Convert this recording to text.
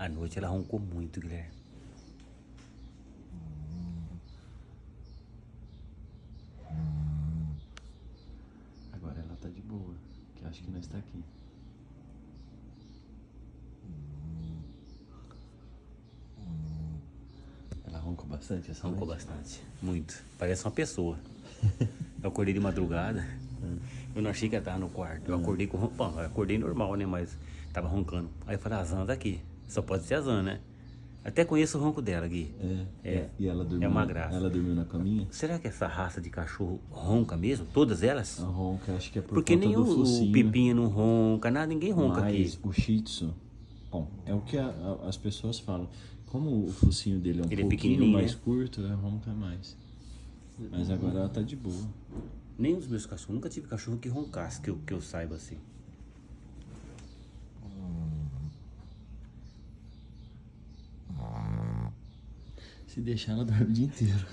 À noite ela roncou muito, Guilherme. Agora ela tá de boa, que acho que nós tá aqui. Ela roncou bastante essa Roncou noite? bastante, muito. Parece uma pessoa. Eu acordei de madrugada, eu não achei que ela tava no quarto. Eu acordei com bom, eu acordei normal, né? Mas tava roncando. Aí eu falei, a Zan tá aqui. Só pode ser a Zan, né? Até conheço o ronco dela, Gui. E ela dormiu, É uma graça. ela dormiu na caminha? Será que essa raça de cachorro ronca mesmo? Todas elas? A ronca, acho que é por Porque conta nem do o focinho. Pepinha não ronca, nada, ninguém ronca Mas aqui. o Shih Tzu, bom, é o que as pessoas falam. Como o focinho dele é um Ele é pouquinho pequenininho, mais né? curto, ronca mais. Mas agora ela tá de boa. Nem os meus cachorros, nunca tive cachorro que roncasse, que eu saiba assim. Se deixar, ela dorme o dia inteiro.